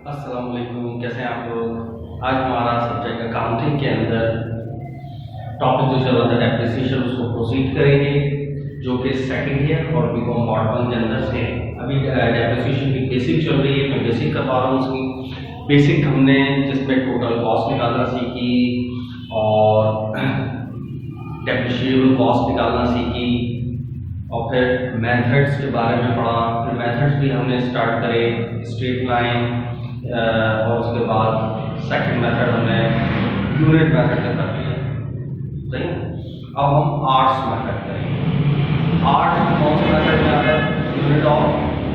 अस्सलाम वालेकुम, कैसे हैं आप लोग। आज हमारा सब्जेक्ट अकाउंटिंग के अंदर टॉपिक जो चल रहा था डेप्रिसिएशन, उसको प्रोसीड करेंगे, जो कि सेकंड ईयर और बीकॉम पार्ट 1 के अंदर से अभी डेप्रिसिएशन की बेसिक चल रही है। मैं बेसिक करवा रहा हूँ। उसकी बेसिक हमने जिसमें टोटल कॉस्ट निकालना सीखी और डेप्रिशिएबल कॉस्ट निकालना सीखी, और फिर मेथड्स के बारे में पढ़ा। फिर मेथड्स भी हमने स्टार्ट करे, स्ट्रेट लाइन, और उसके बाद सेकंड मेथड हमने यूनिट मेथड का कर लिया। सही। अब हम आर्ट्स मेथड करेंगे। आर्ट्स कौन सा मेथड में आता है? Unit of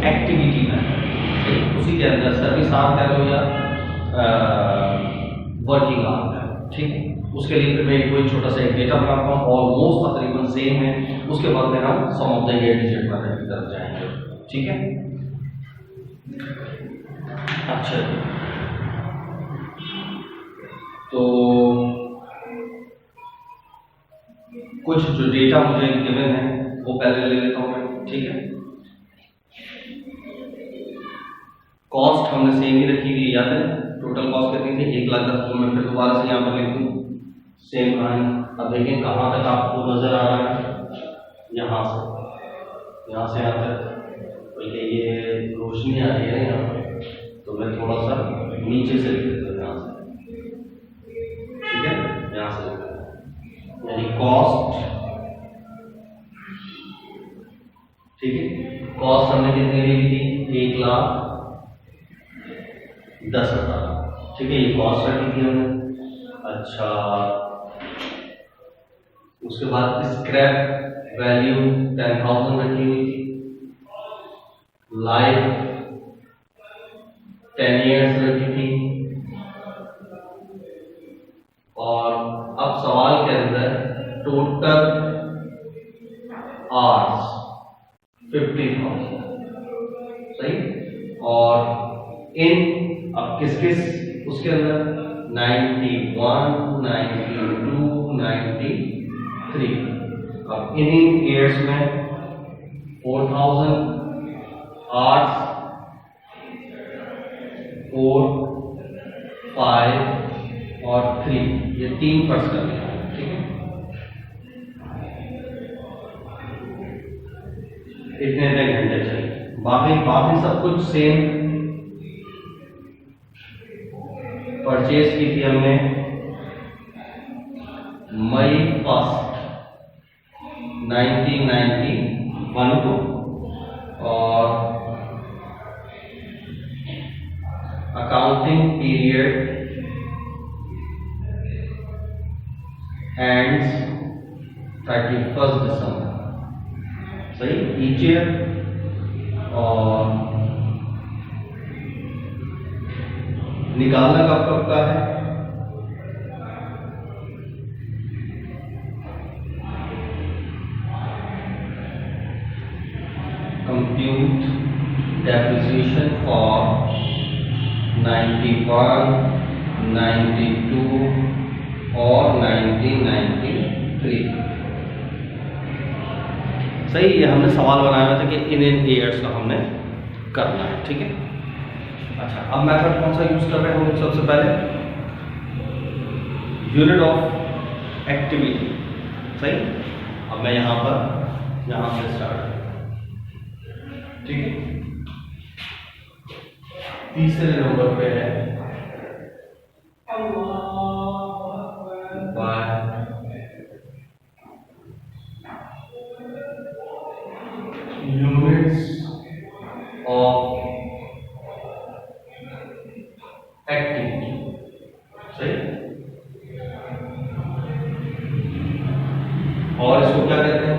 activity method. उसी के अंदर सर्विस आर्ट कह लो या वर्किंग आर्ट है। ठीक है। उसके लिए फिर मैं कोई छोटा सा एक डेटा बनाता हूँ, ऑलमोस्ट तकरीबन सेम है। उसके बाद में हम sum of the eight digit method की तरफ जाएंगे। ठीक है। अच्छा, तो कुछ जो डेटा मुझे गिवन है वो पहले ले लेता हूँ मैं। ठीक है। कॉस्ट हमने सेम ही रखी थी, याद है? टोटल कॉस्ट कितनी थी? 1,10,000। मैं फिर दोबारा से यहाँ पर लिख दूँ सेम कहानी। अब देखें कहाँ तक आपको नजर आ रहा है। यहाँ से यहाँ तक बल्कि ये रोशनी आ रही है यहाँ पर, तो मैं थोड़ा सा नीचे से लिख देता हूँ यहाँ से। ठीक है। यहाँ से लिख देता हूँ, यानी कॉस्ट। ठीक है। कॉस्ट हमने कितनी ली थी? 1,10,000। ठीक है, ये कॉस्ट रखी थी हमने। अच्छा, उसके बाद स्क्रैप वैल्यू 10,000 रखी हुई थी। लाइफ 10 ईयर्स रखी थी। और अब सवाल के अंदर टोटल आवर्स 50,000। सही। और इन अब किस किस उसके अंदर 91, 92, 93। अब इन ईयर्स में 4,000 आवर्स, 4, 5 और 3, ये 3 फर्स्ट कर लिया। ठीक है। इतने घंटे चाहिए। बाकी सब कुछ सेम। परचेज की थी हमने मई 1, 1991 को, और अकाउंटिंग पीरियड एंड्स 31 दिसंबर। सही, ईच ईयर। और निकालना कब का है? कंप्यूट डेप्रिसिएशन फॉर 91, 92 और 1993। सही। ये हमने सवाल बनाया हुआ था कि इन ईयर्स का हमने करना है। ठीक है। अच्छा, अब मेथड कौन सा यूज कर रहे हैं हम? सबसे पहले यूनिट ऑफ एक्टिविटी। सही। अब मैं यहाँ से स्टार्ट। ठीक है। तीसरे नंबर पे है यूनिट्स ऑफ एक्टिविटी। सही। और इसको क्या कहते हैं?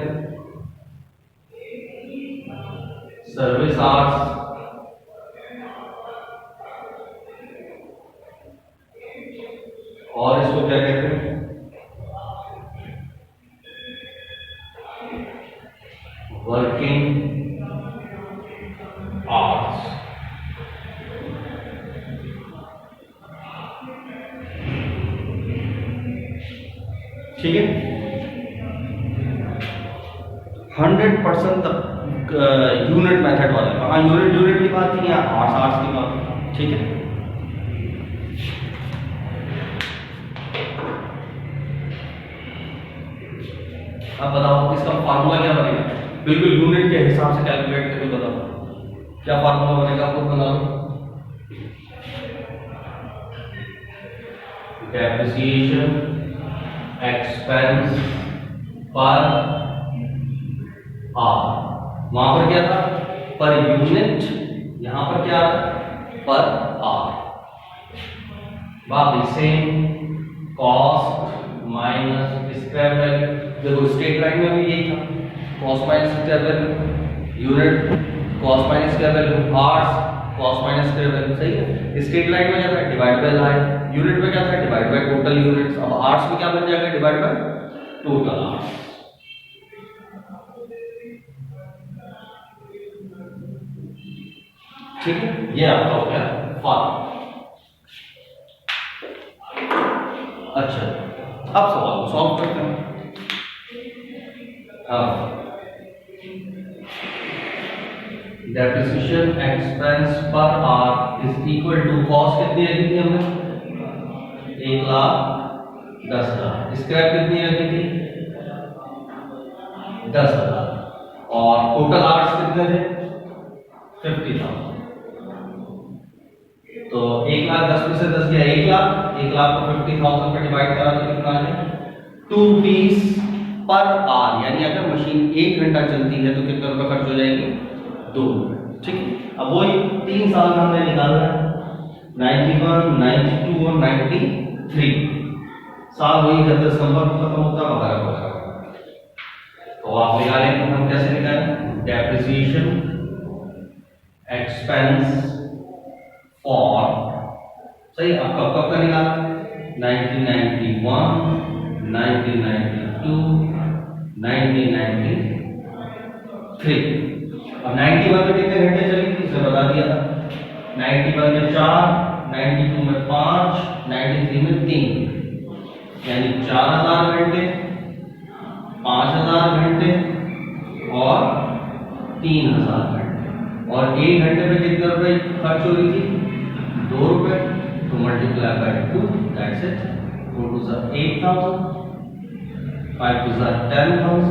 सर्विस आवर्स, और इसको क्या कहते हैं? Working hours. ठीक है। 100% यूनिट मेथड वाले। हाँ, यूनिट की बात नहीं है, आर्ट्स की बात। ठीक है। अब बताओ इसका फार्मूला क्या बनेगा, बिल्कुल यूनिट के हिसाब से कैलकुलेट करके बताओ क्या फार्मूला बनेगा, खुद बना लो। डेप्रिसिएशन एक्सपेंस पर आर, वहां पर क्या था पर यूनिट, यहां पर क्या पर आर, बाकी same cost minus square value. देखो स्ट्रेट लाइन में भी यही था, cost minus square value, unit cost minus square value, hours cost minus square value, सही है। स्ट्रेट लाइन में क्या था डिवाइड बाय लाइन, यूनिट में क्या था डिवाइड बाय टोटल यूनिट्स, अब आर्स में क्या बन जाएगा डिवाइड बाय टोटल आर्स। ठीक है, ये आपका हो गया फार्मूला। अच्छा अब सवाल को सॉल्व करते हैं। Depreciation expense per R is equal to cost कितनी रखी थी हमने 1,10,000, स्क्रैप कितनी रखी थी 10,000 और टोटल आर्स कितने थे 50,000। तो 1,10,000 में से 10 गया 1,00,000, 1,00,000 को 50,000 पे डिवाइड करा तो कितना है 2 पीस पर आर, यानी अगर मशीन 1 घंटा चलती है तो कितने रुपए खर्च हो जाएंगे 2 रुपए। ठीक है, अब वही 3 साल में हमने निकालना है 91, 92 और 93 साल वही 31 दिसंबर को खत्म होता है वगैरह वगैरह। तो आप निकालेंगे, हम कैसे निकालें डेप्रिसिएशन एक्सपेंस और सही आपका कब का निकाला 1991, 1992, 1993। अब 91 में कितने घंटे चली थी इसे बता दिया था, 91 में 4, 92 में 5, 93 में 3, यानी 4,000 घंटे, 5,000 घंटे और 3,000 घंटे। और 1 घंटे में कितने रुपए खर्च हो रही थी 2 रुपए, तो multiply by 2 that's it. 4 to 8,000, 5 to 10,000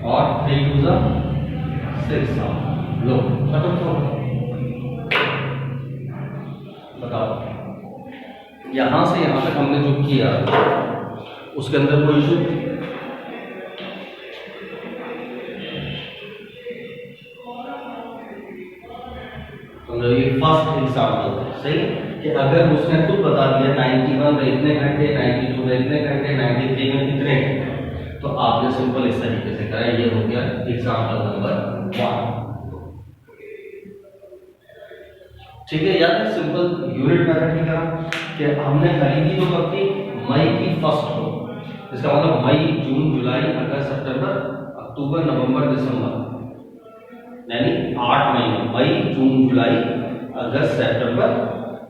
और 3 to 6,000। लो खत्म हो, बताओ यहां से यहां तक हमने जो किया उसके अंदर कोई इशू ये फर्स्ट एग्जांपल है, सही कि अगर उसने खुद बता दिया 91 में इतने घंटे, 92 में इतने घंटे, 93 में कितने घंटे, तो आपने सिंपल इस तरीके से करा। ये हो गया एग्जांपल नंबर 1। ठीक है, याद है सिंपल यूनिट मेथड की करा कि हमने खरीदी तो कब थी मई की फर्स्ट को, इसका मतलब मई, जून, जुलाई, अगस्त, सितंबर, अक्टूबर, नवंबर, दिसंबर, यानी 8 महीने, मई, जून, जुलाई, अगस्त, सितंबर,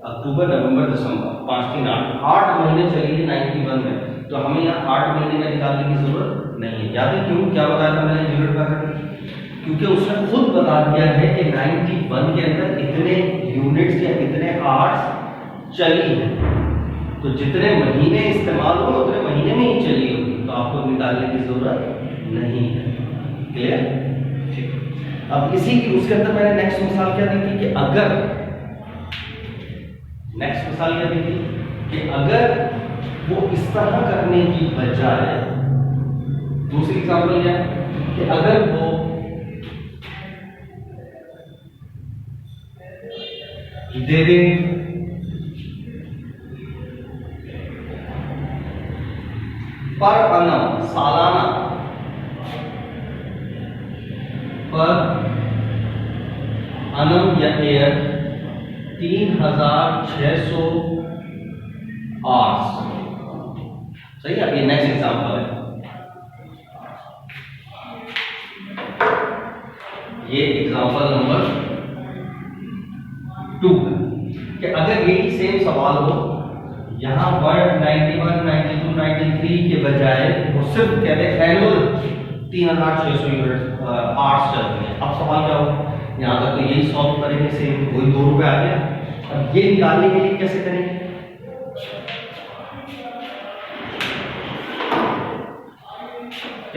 अक्टूबर, नवंबर, दिसंबर, 5 3 8 महीने चली है 91 में। तो हमें यहाँ 8 महीने का निकालने की जरूरत नहीं है। याद है क्यों, क्या बताया था मैंने यूनिट मेथड, क्योंकि उसने खुद बता दिया है कि 91 के अंदर इतने यूनिट्स या इतने आवर्स चली है, तो जितने महीने इस्तेमाल हो उतने महीने में ही चली होगी, तो आपको निकालने की जरूरत नहीं है। क्लियर? ठीक। अब इसी की उसके अंदर मैंने नेक्स्ट मिसाल क्या दी थी कि अगर वो इस तरह करने की बजाय, दूसरी एग्जांपल क्या है कि अगर वो दे दे पर अन्नम सालाना पर अन्नम या एयर 3,600 आवर्स, सही है। ये नेक्स्ट एग्जांपल है, ये एग्जांपल नंबर 2 है कि अगर यही सेम सवाल हो, यहां वर्ड 91, 92, 93 के बजाय वो सिर्फ कहते हैं एनुअल 3,600 यूनिट आवर्स चलती है। अब सवाल क्या हो, यहां तक तो यही सॉल्व करेंगे, सेम वही 2 रुपए आ गया। अब ये निकालने के लिए कैसे करेंगे,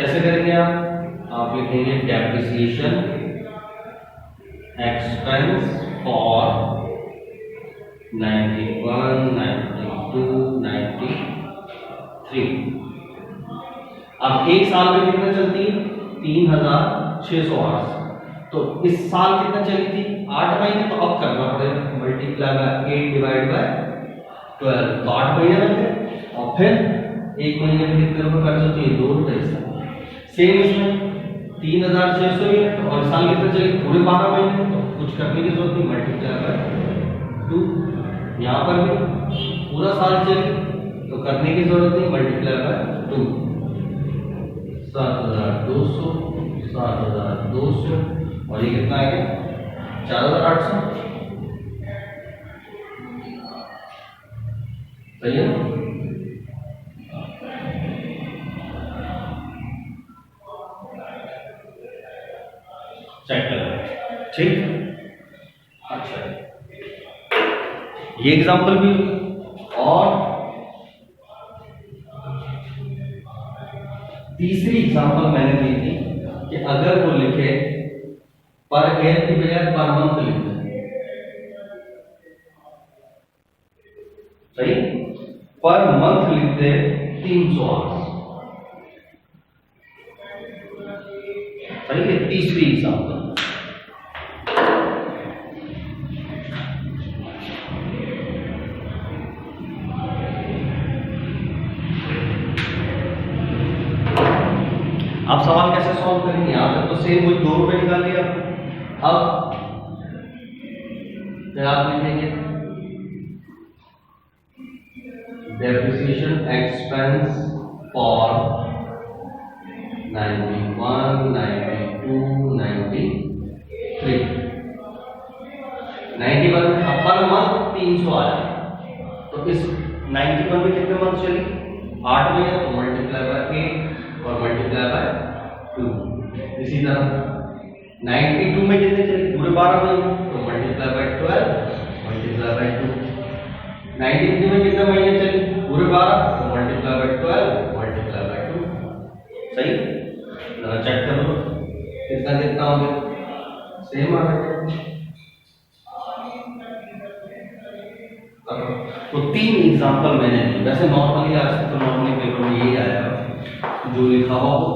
कैसे करेंगे आप लिखेंगे डेप्रिसिएशन एक्सपेंस फॉर 91, 92, 93। अब एक साल में कितना चलती है? 3600 आवर्स। तो इस साल कितना चली थी? 8 महीने। तो अब करना पड़ेगा मल्टीप्लाई बाय 8 डिवाइड बाय 12। तो 8 महीने बन गए। और फिर एक महीने में कितने रुपए खर्च होती है? 2 रुपए। सेम इसमें 3600 यूनिट और साल कितना चली? पूरे 12 महीने। तो कुछ करने की जरूरत नहीं, मल्टीप्लाई बाय 2। यहाँ पर भी पूरा साल चली तो करने की जरूरत नहीं, मल्टीप्लाई बाय 2। 7200, 7200 और ये कितना आ गया? 4800। सही है ना? चेक करें, ठीक। अच्छा, ये एग्जांपल भी। और तीसरी एग्जांपल मैंने दी थी कि अगर वो लिखे पर ईयर की बजाय पर मंथ लिख दे। सही, पर मंथ लिख दे 300 आवर्स। सही है। तीसरी एग्जांपल, आप सवाल कैसे सॉल्व करेंगे? यहां तक तो सेम वही 2 रुपए निकाल लिया। अब फिर आप लिखेंगे depreciation expense for 91, 92, 93। 91 per month 300 आया। तो इस 91 में कितने मंथ चली? 8 महीने। तो मल्टीप्लाई बाय 8 और मल्टीप्लाई बाय 2। इसी तरह 92 में कितने चली? पूरे 12 महीने। तो मल्टीप्लाई बाय 12, मल्टीप्लाई बाय 2। 93 में कितने महीने चली? पूरे 12। तो मल्टीप्लाई बाय 12, मल्टीप्लाई बाय 2। सही। जरा चेक करो कितना कितना हो गया? सेम आ गया। तो 3 एग्जांपल मैंने दी। वैसे नॉर्मली आज तो नॉर्मली पेपर में यही आया जो लिखा हुआ हो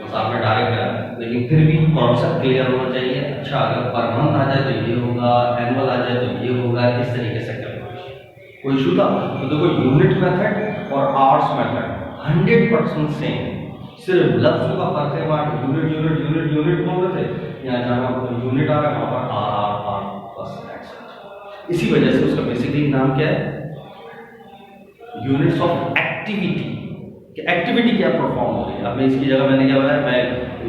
बस आपने डायरेक्ट करा, लेकिन फिर भी कॉन्सेप्ट क्लियर होना चाहिए। अच्छा, अगर पर मंथ आ जाए तो ये होगा, एनुअल आ जाए तो ये होगा, इस तरीके से कैलकुलेशन। कोई इशू था? तो देखो यूनिट मेथड और आवर्स मेथड 100% सेम। सिर्फ लफ्ज़ों का फर्क है। वहाँ यूनिट यूनिट यूनिट यूनिट बोल रहे थे, यहाँ जहाँ यूनिट आ रहा है वहाँ पर आर बस। इसी वजह से उसका बेसिकली नाम क्या है? Units of activity. कि एक्टिविटी क्या परफॉर्म हो रही है। अब मैं इसकी जगह मैंने क्या बताया, मैं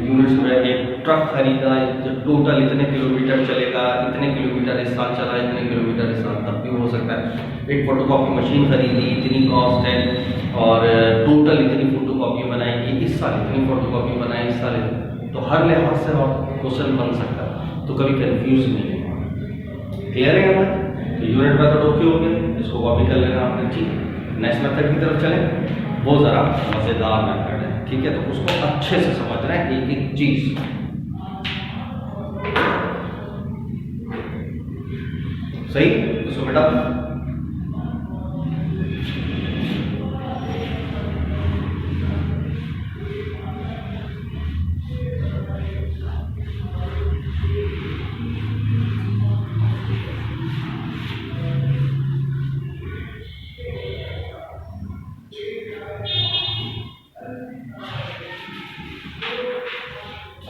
यूनिट्स में एक ट्रक खरीदा, जब टोटल इतने किलोमीटर चलेगा, इतने किलोमीटर इस साल चला, इतने किलोमीटर इस साल, तब भी हो सकता है। एक फोटोकॉपी मशीन खरीदी, इतनी कॉस्ट है और टोटल इतनी फोटोकॉपी बनाएगी, इस साल इतनी फोटोकॉपी बनाई, इस साल। तो हर लिहाज से और क्वेश्चन बन सकता है, तो कभी कंफ्यूज नहीं होगा। क्लियर है हमारा? तो यूनिट मेथड ओके हो गया, इसको कॉपी कर लेना आपने। ठीक, नेक्स्ट मेथड की तरफ चलें। वो ज़रा मज़ेदार मेथड है, ठीक है? तो उसको अच्छे से समझना है, एक एक चीज़। सही। तो बेटा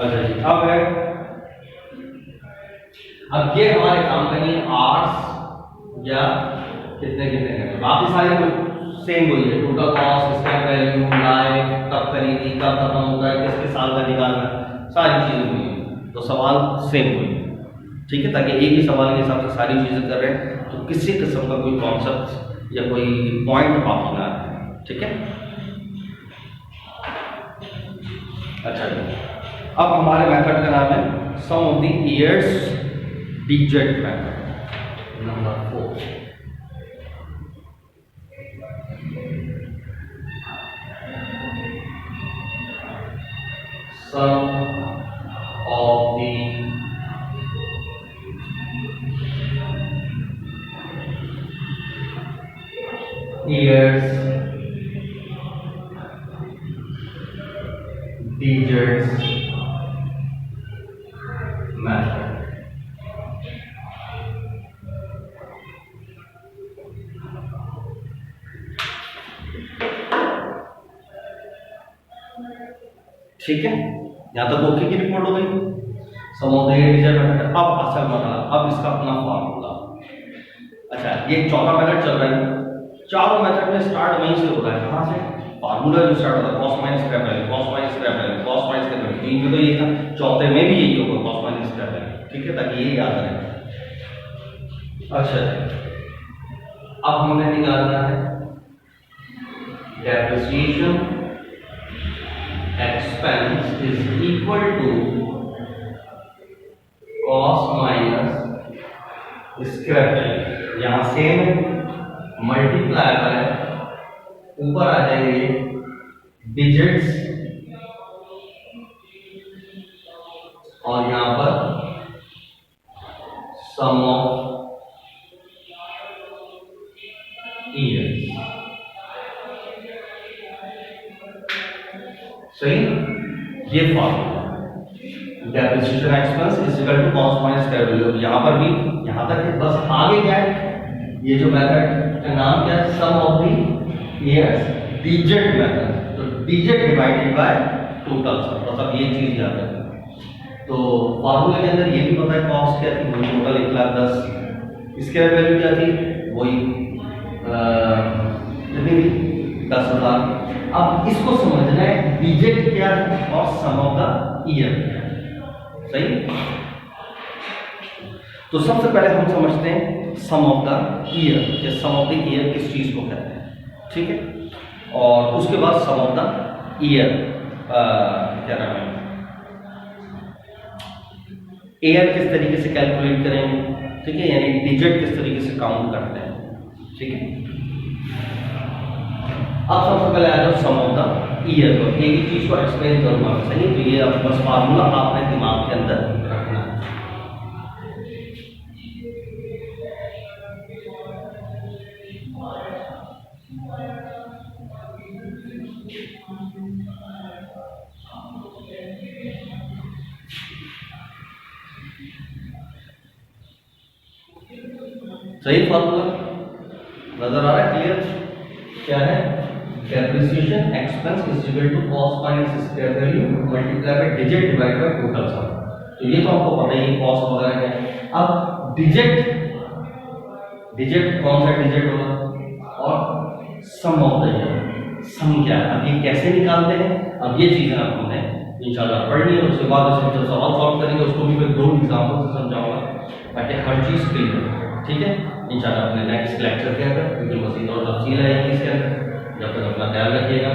अच्छा जी, अब है, अब ये हमारे काम करनी है आवर्स या कितने कितने करने। बाकी सारे सेम वही है, total cost, scrap value, life, कब खरीदी, कब खत्म होता है, किसके साल का निकालना, सारी चीजें वही है। तो सवाल सेम वही है, ठीक है? ताकि एक ही सवाल के हिसाब से सारी चीजें कर रहे हैं तो किसी किस्म का कोई कॉन्सेप्ट या कोई पॉइंट बाकी ना है, ठीक है? अच्छा जी, अब हमारे मेथड का नाम है sum of the years digit method number 4। sum of the years digits method। ठीक है, यहां तक ओके की रिपोर्ट हो गई। सम ऑफ द डिजिट मेथड। अब असल मसला, अब इसका अपना फार्मूला। अच्छा, ये चौथा मेथड चल रहा है, चारों मेथड में स्टार्ट वहीं से हो रहा है। कहां से? फार्मूला जो स्टार्ट होता है cos minus scrap value, cos minus scrap value, cos minus scrap value. तीन में तो यही था, चौथे में भी यही होगा, कॉस माइनस स्क्रैप वैल्यू। ठीक है, ताकि ये याद रहे। अच्छा, अब हमें निकालना है depreciation expense is equal to cost minus scrap value. यहां सेम मल्टीप्लाई करें, ऊपर आ जाएंगे डिजिट्स और यहां पर सम ऑफ ईयर्स। सही, ये formula depreciation expense is equal to cost minus square value. यहां पर भी यहां तक है, बस आगे क्या है, ये जो मेथड का नाम क्या है, sum of the years digit method. तो digit divided by total sum, मतलब ये चीज याद है। तो फॉर्मूले के अंदर ये भी पता है, कॉस्ट क्या थी, वही टोटल 1,10,000। स्क्वायर वैल्यू क्या थी, वही कितनी थी, 10,000। अब इसको समझना है डिजिट क्या है और सम ऑफ द ईयर क्या है। सही, तो सबसे पहले हम समझते हैं सम ऑफ द ईयर, या सम ऑफ द ईयर किस चीज को कहते हैं। ठीक है, और उसके बाद सम ऑफ द ईयर क्या नाम है, ईयर किस तरीके से कैलकुलेट करेंगे। ठीक है, यानी डिजिट किस तरीके से काउंट करते हैं। ठीक है, अब सबसे पहले आ जाओ सम ऑफ द ईयर को। एक ही चीज को एक्सप्लेन करूंगा, सही। तो ये अब बस फार्मूला आपने दिमाग के अंदर रखना है। सही, फार्मूला नजर आ रहा है, क्लियर? क्या है, depreciation expense is equal to cost minus square value multiply by digit divide by total sum. तो ये तो आपको पता ही, कॉस्ट वगैरह है। अब डिजिट, डिजिट कौन सा डिजिट होगा, और सम ऑफ द ईयर, सम क्या है। अब ये कैसे निकालते हैं, अब ये चीजें आप हमने इंशाल्लाह पढ़नी है। उसके बाद जब सवाल सॉल्व करेंगे उसको भी मैं 2 एग्जाम्पल से समझाऊंगा ताकि हर चीज क्लियर हो। ठीक है, इंशाल्लाह अपने नेक्स्ट लेक्चर के अंदर क्योंकि मज़ीद और तफसील आएगी इसके अंदर। जब तक अपना ख्याल रखिएगा,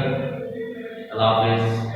अल्लाह हाफ़िज़।